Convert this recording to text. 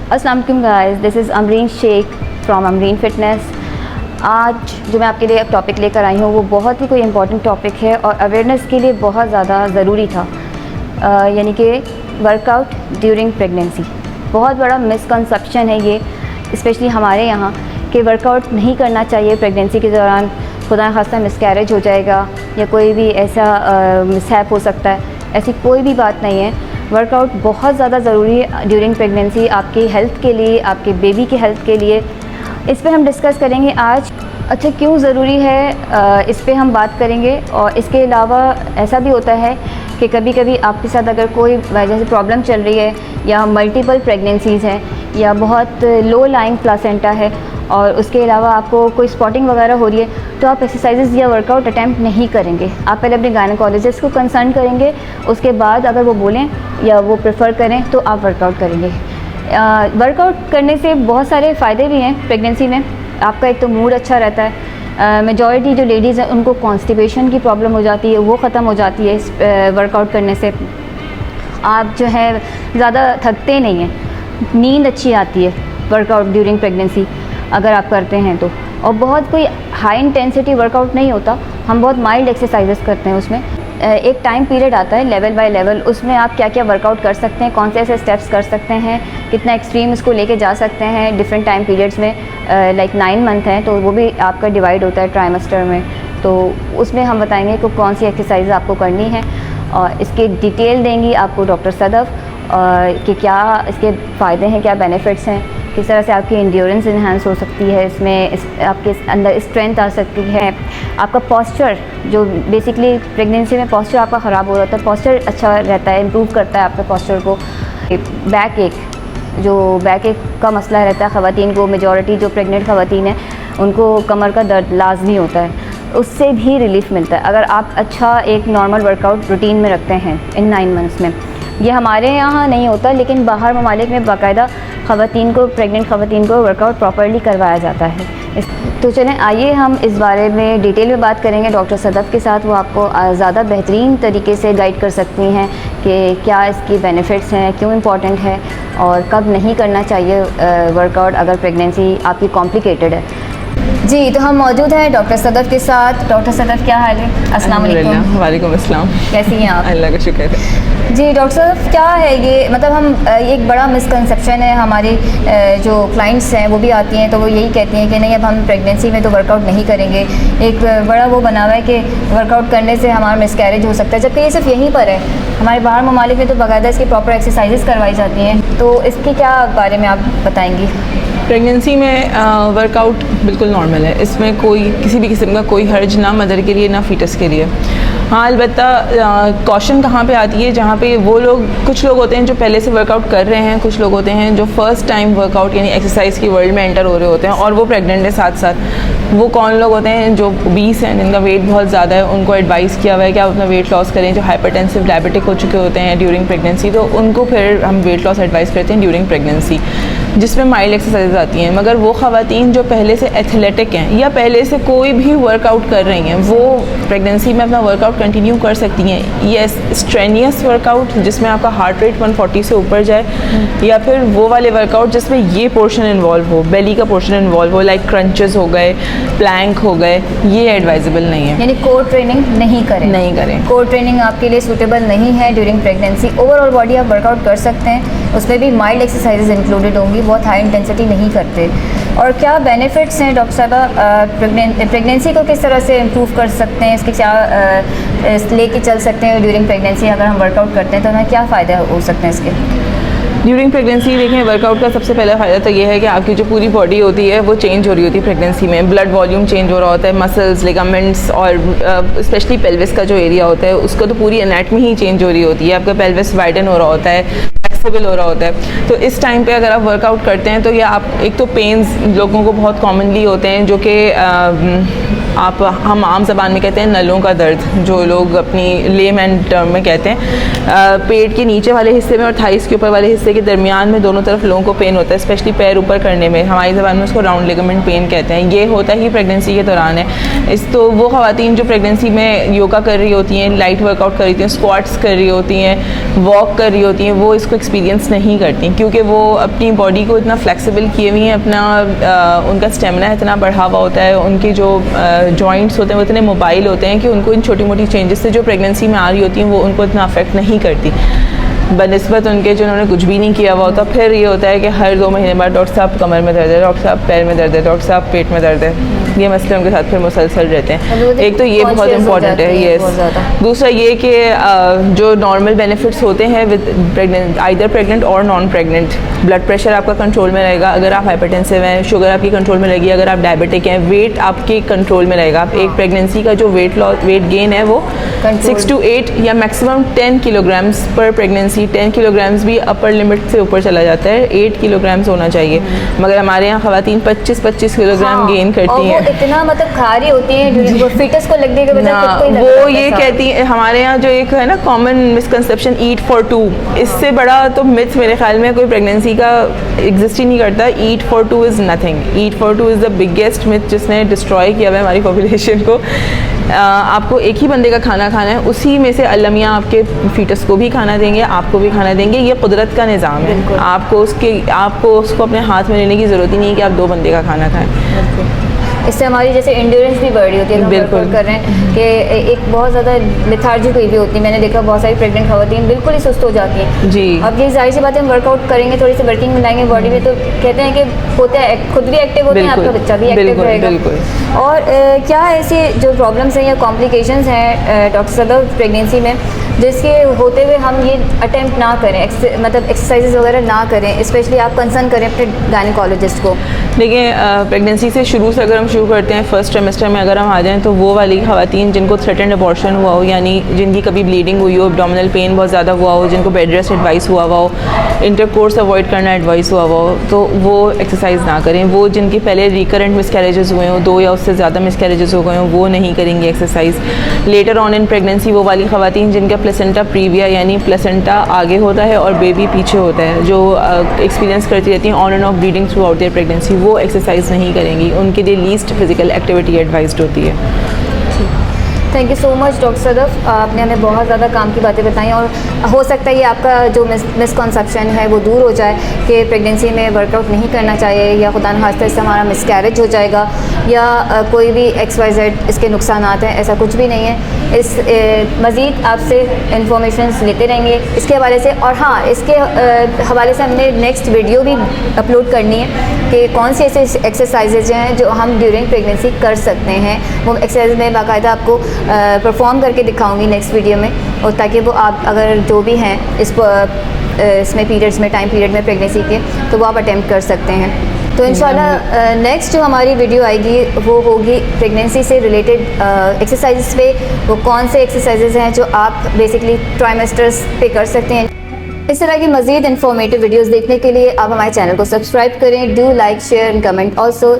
अस्सलाम वालेकुम guys, this is Amreen Shaikh from Amreen fitness. आज जो मैं आपके लिए अब टॉपिक लेकर आई हूँ वो बहुत ही कोई इम्पॉर्टेंट टॉपिक है और अवेयरनेस के लिए बहुत ज़्यादा ज़रूरी था, यानी कि वर्कआउट ड्यूरिंग प्रेगनेंसी। बहुत बड़ा मिसकंसेप्शन है ये, स्पेशली हमारे यहाँ, कि वर्कआउट नहीं करना चाहिए प्रेगनेंसी के दौरान। खुदा खास्ता मिसकैरेज हो जाएगा या कोई भी ऐसा मिसहैप हो सकता है, ऐसी कोई भी बात नहीं है। वर्कआउट बहुत ज़्यादा ज़रूरी है ड्यूरिंग प्रेगनेंसी, आपकी हेल्थ के लिए, आपके बेबी की हेल्थ के लिए। इस पे हम डिस्कस करेंगे आज। अच्छा, क्यों ज़रूरी है इस पे हम बात करेंगे। और इसके अलावा ऐसा भी होता है कि कभी कभी आपके साथ अगर कोई वजह से प्रॉब्लम चल रही है या मल्टीपल प्रेगनेंसीज़ हैं या बहुत लो लाइंग प्लासेंटा है और उसके अलावा आपको कोई स्पॉटिंग वगैरह हो रही है, तो आप एक्सरसाइजेज़ या वर्कआउट अटैम्प्ट नहीं करेंगे। आप पहले अपने गायनेकोलॉजिस्ट को कंसल्ट करेंगे, उसके बाद अगर वो बोलें या वो प्रेफर करें तो आप वर्कआउट करेंगे। वर्कआउट करने से बहुत सारे फ़ायदे भी हैं प्रेगनेंसी में। आपका एक तो मूड अच्छा रहता है। मेजॉरिटी जो लेडीज़ हैं उनको कॉन्स्टिपेशन की प्रॉब्लम हो जाती है, वो ख़त्म हो जाती है वर्कआउट करने से। आप जो है ज़्यादा थकते नहीं हैं, नींद अच्छी आती है वर्कआउट ड्यूरिंग प्रेगनेंसी अगर आप करते हैं तो। और बहुत कोई हाई इंटेंसिटी वर्कआउट नहीं होता, हम बहुत माइल्ड एक्सरसाइजेस करते हैं उसमें। एक टाइम पीरियड आता है लेवल बाय लेवल, उसमें आप क्या क्या वर्कआउट कर सकते हैं, कौन से ऐसे स्टेप्स कर सकते हैं, कितना एक्सट्रीम इसको लेके जा सकते हैं डिफरेंट टाइम पीरियड्स में। लाइक 9 मंथ हैं तो वो भी आपका डिवाइड होता है ट्राइमेस्टर में, तो उसमें हम बताएंगे कि कौन सी एक्सरसाइज आपको करनी है और इसके डिटेल देंगी आपको डॉक्टर सदफ़, कि क्या इसके फ़ायदे हैं, क्या बेनिफिट्स हैं, किस तरह से आपकी एंड्योरेंस इन्हांस हो सकती है, इसमें आपके अंदर स्ट्रेंथ आ सकती है। आपका पोस्चर, जो बेसिकली प्रेगनेंसी में पोस्चर आपका ख़राब हो जाता है, पोस्चर अच्छा रहता है, इम्प्रूव करता है आपके पोस्चर को। बैक एक, जो बैक एक का मसला रहता है ख़वातीन को, मेजॉरिटी जो प्रेग्नेंट ख़वातीन हैं उनको कमर का दर्द लाजमी होता है, उससे भी रिलीफ़ मिलता है अगर आप अच्छा एक नॉर्मल वर्कआउट रूटीन में रखते हैं इन 9 मंथ्स में। ये हमारे यहाँ नहीं होता, लेकिन बाहर ममालिक में बाकायदा ख़वातीन को, प्रेग्नेंट ख़वातीन को वर्कआउट प्रॉपर्ली करवाया जाता है। तो चलें आइए हम इस बारे में डिटेल में बात करेंगे डॉक्टर सदफ़ के साथ। वो आपको ज़्यादा बेहतरीन तरीके से गाइड कर सकती हैं कि क्या इसकी बेनिफिट्स हैं, क्यों इम्पॉर्टेंट है और कब नहीं करना चाहिए वर्कआउट अगर प्रेगनेंसी आपकी कॉम्प्लिकेटेड है। जी, तो हम मौजूद हैं डॉक्टर सदफ़ के साथ। डॉक्टर सदफ़, क्या हाल है? अस्सलाम वालेकुम। वालेकुम अस्सलाम। कैसी हैं आप? अल्लाह का शुक्र है। जी डॉक्टर साहब, क्या है ये, मतलब हम एक बड़ा मिसकंसेप्शन है हमारी, जो क्लाइंट्स हैं वो भी आती हैं तो वो यही कहती हैं कि नहीं अब हम प्रेगनेंसी में तो वर्कआउट नहीं करेंगे। एक बड़ा वो बना हुआ है कि वर्कआउट करने से हमारा मिसकैरेज हो सकता है, जबकि ये सिर्फ यहीं पर है। हमारे बाहर ममालिक में तो बाकायदा इसकी प्रॉपर एक्सरसाइजेस करवाई जाती हैं, तो इसके क्या बारे में आप बताएंगी? प्रेगनेंसी में वर्कआउट बिल्कुल नॉर्मल है, इसमें कोई किसी भी किस्म का कोई हर्ज ना मदर के लिए ना फीटस के लिए। हाँ, अलबत्ता कॉशन कहाँ पे आती है, जहाँ पे वो लोग, कुछ लोग होते हैं जो पहले से वर्कआउट कर रहे हैं, कुछ लोग होते हैं जो फ़र्स्ट टाइम वर्कआउट यानी एक्सरसाइज की वर्ल्ड में एंटर हो रहे होते हैं और वो प्रेग्नेंट है साथ साथ। वो कौन लोग होते हैं जो ओबीस हैं, जिनका वेट बहुत ज़्यादा है, उनको एडवाइस किया हुआ है कि आप अपना वेट लॉस करें। जो हाइपरटेंसिव डायबिटिक हो चुके होते हैं ड्यूरिंग प्रेगनेंसी, तो उनको फिर हम वेट लॉस एडवाइस करते हैं ड्यूरिंग प्रेगनेंसी, जिसमें माइल्ड एक्सरसाइज आती हैं। मगर वो ख़वातीन जो पहले से एथलेटिक हैं या पहले से कोई भी वर्कआउट कर रही हैं, वो प्रेगनेंसी में अपना वर्कआउट कंटिन्यू कर सकती हैं। ये स्ट्रेनियस वर्कआउट जिसमें आपका हार्ट रेट 140 से ऊपर जाए, या फिर वो वाले वर्कआउट जिसमें ये पोर्शन इन्वॉल्व हो, बेली का पोर्शन इन्वॉल्व हो, लाइक क्रंचेस हो गए, प्लैंक हो गए, ये एडवाइजेबल नहीं है। यानी कोर ट्रेनिंग नहीं करें। कोर ट्रेनिंग आपके लिए सूटेबल नहीं है ड्यूरिंग प्रेगनेंसी। ओवरऑल बॉडी आप वर्कआउट कर सकते हैं, उसमें भी माइल्ड एक्सरसाइजेज इंक्लूडेड होंगी, बहुत हाई इंटेंसिटी नहीं करते। और क्या बेनिफिट्स हैं डॉक्टर साहब, प्रेगनेंसी को किस तरह से इम्प्रूव कर सकते हैं, इसके क्या लेके चल सकते हैं ड्यूरिंग प्रेगनेंसी? अगर हम वर्कआउट करते हैं तो हमें क्या फ़ायदे हो सकते हैं इसके? ड्यूरिंग प्रेगनेंसी देखें, वर्कआउट का सबसे पहला फ़ायदा तो ये है कि आपकी जो पूरी बॉडी होती है वो चेंज हो रही होती है प्रेगनेंसी में। ब्लड वॉल्यूम चेंज हो रहा होता है, मसल्स, लिगामेंट्स और स्पेशली पेल्विस का जो एरिया होता है उसको तो पूरी एनाटमी ही चेंज हो रही होती है। आपका पेल्विस वाइडन हो रहा होता है, फ्लेक्सिबल हो रहा होता है। तो इस टाइम पे अगर आप वर्कआउट करते हैं तो ये आप, एक तो पेन्स लोगों को बहुत कॉमनली होते हैं जो कि आप हम आम ज़बान में कहते हैं नलों का दर्द, जो लोग अपनी लेमैन टर्म में कहते हैं। पेट के नीचे वाले हिस्से में और थाइस के ऊपर वाले हिस्से के दरमियान में दोनों तरफ लोगों को पेन होता है, स्पेशली पैर ऊपर करने में। हमारी ज़बान में उसको राउंड लिगामेंट पेन कहते हैं। ये होता ही प्रेगनेंसी के दौरान है। तो वो ख़वातीन जो प्रेगनेंसी में योगा कर रही होती हैं, लाइट वर्कआउट कर रही होती हैं, स्क्वाट्स कर रही होती हैं, वॉक कर रही होती हैं, वो इसको एक्सपीरियंस नहीं करती, क्योंकि वो अपनी बॉडी को इतना फ्लेक्सिबल किए हुई हैं, अपना उनका स्टेमिना इतना बढ़ा हुआ होता है, उनकी जो जॉइंट्स होते हैं वो इतने मोबाइल होते हैं कि उनको इन छोटी मोटी चेंजेस से जो प्रेगनेंसी में आ रही होती हैं वो उनको इतना अफेक्ट नहीं करती बनिस्बत उनके जिन्होंने कुछ भी नहीं किया हुआ होता। फिर ये होता है कि हर 2 महीने बाद डॉक्टर साहब कमर में दर्द है, डॉक्टर साहब पैर में दर्द है, डॉक्टर साहब पेट में दर्द है, ये मसले उनके साथ फिर मुसलसल रहते हैं। एक तो ये बहुत इंपॉर्टेंट है, येस। दूसरा ये कि जो नॉर्मल बेनिफिट्स होते हैं विद प्रेगनेंट, आइदर प्रेगनेंट और नॉन प्रेगनेंट, ब्लड प्रेशर आपका कंट्रोल में रहेगा अगर आप हाइपरटेंसिव हैं, शुगर आपकी कंट्रोल में रहेगी अगर आप डायबिटिक हैं, वेट आपके कंट्रोल में रहेगा। आप एक प्रेगनेंसी का जो वेट गेन है वो 6 to 8 या मैक्सिमम 10 किलोग्राम्स पर प्रेगनेंसी, 10 किलोग्राम्स भी अपर लिमिट से ऊपर चला जाता है, 8 किलोग्राम्स होना चाहिए। मगर हमारे यहाँ ख़वातीन 25-25 किलोग्राम गेन करती हैं। इतना मतलब खा रही होती हैं, फिटनेस को लगने के बजाय वो ये कहती है, हमारे यहाँ जो एक है ना कॉमन मिसकंसेप्शन, ईट फॉर 2, इससे बड़ा तो मिथ मेरे ख्याल में कोई प्रेगनेंसी का एग्जिस्ट ही नहीं करता। Eat for 2 is nothing, eat for 2 is the biggest myth जिसने डिस्ट्रॉय किया है हमारी पॉपुलेशन को। आपको एक ही बंदे का खाना खाना है, उसी में से अल्लाह मियां आपके फीटस को भी खाना देंगे, आपको भी खाना देंगे। ये कुदरत का निज़ाम है, आपको उसको अपने हाथ में लेने की ज़रूरत ही नहीं है कि आप 2 बंदे का खाना खाएं। इससे हमारी जैसे एंड्योरेंस भी बढ़ रही होती है, हम वर्कआउट कर रहे हैं कि एक बहुत ज़्यादा लेथार्जी कोई भी होती है। मैंने देखा बहुत सारी प्रेग्नेंट खवातीन बिल्कुल ही सुस्त हो जाती हैं जी। अब ये जाहिर सी बात है, हम वर्कआउट करेंगे, थोड़ी सी वर्किंग मिलाएंगे बॉडी में, तो कहते हैं कि होते हैं, खुद भी एक्टिव होते हैं, आपका बच्चा भी एक्टिव रहेगा। और क्या ऐसी जो प्रॉब्लम्स हैं या कॉम्प्लिकेशंस हैं डॉक्टर सदफ प्रेगनेंसी में, जिसके होते हुए हम ये अटेम्प्ट ना करें, मतलब एक्सरसाइजेज वगैरह ना करें, स्पेशली आप कंसर्न करें अपने गायनेकोलॉजिस्ट को? देखिए, प्रेगनेंसी से शुरू से अगर हम शुरू करते हैं, फर्स्ट ट्राइमेस्टर में अगर हम आ जाएँ, तो वो वाली ख़वातीन जिनको थ्रेटेंड अबॉर्शन हुआ हो, यानी जिनकी कभी ब्लीडिंग हुई हो, एब्डोमिनल पेन बहुत ज़्यादा हुआ हो, जिनको बेड रेस्ट एडवाइस हुआ हो, इंटरकोर्स अवॉइड करना एडवाइस हुआ हो, तो वो एक्सरसाइज ना करें। वो जिनके पहले रिकरेंट मिसकैरेजेस हुए हों, 2 या उससे ज़्यादा मिसकैरेजेस हो गए हों, वो नहीं करेंगे exercise. Later on in pregnancy वो वाली ख़वातीन जिनका प्लेसेंटा प्रीविया यानी प्लेसेंटा आगे होता है और बेबी पीछे होता है, जो एक्सपीरियंस करती रहती हैं on end of bleeding through out there pregnancy, वो एक्सरसाइज नहीं करेंगी। उनके लिए लीस्ट फिजिकल एक्टिविटी एडवाइज्ड होती है। Thank you so much doctor Sadaf, आपने हमें बहुत ज़्यादा काम की बातें बताई, और हो सकता है ये आपका जो मिसकॉन्सेप्शन है वो दूर हो जाए कि प्रेगनेंसी में वर्कआउट नहीं करना चाहिए, या खुदा न खास्ता इससे हमारा मिसकैरेज हो जाएगा, या कोई भी XYZ इसके नुकसानात हैं, ऐसा कुछ भी नहीं है। इस मज़ीद आपसे इंफॉर्मेशन लेते रहेंगे इसके हवाले से। और हाँ, इसके हवाले से हमने नेक्स्ट वीडियो भी अपलोड करनी है कि कौन सी ऐसे एक्सरसाइजेज हैं जो हम ड्यूरिंग प्रेगनेंसी कर सकते हैं। वो एक्सरसाइज में बाकायदा आपको परफॉर्म करके दिखाऊंगी नेक्स्ट वीडियो में, और ताकि वो आप अगर जो भी हैं इसमें पीरियड्स में, टाइम पीरियड में प्रेगनेंसी के, तो वो आप अटेम्प्ट कर सकते हैं। तो इंशाल्लाह नेक्स्ट जो हमारी वीडियो आएगी वो होगी प्रेगनेंसी से रिलेटेड एक्सरसाइजेस पे। वो कौन से एक्सरसाइजेस हैं जो आप बेसिकली ट्राइमेस्टर्स पे कर सकते हैं। इस तरह की मज़ीद इन्फॉर्मेटिव वीडियोज़ देखने के लिए आप हमारे चैनल को सब्सक्राइब करें। Do like, share and comment also.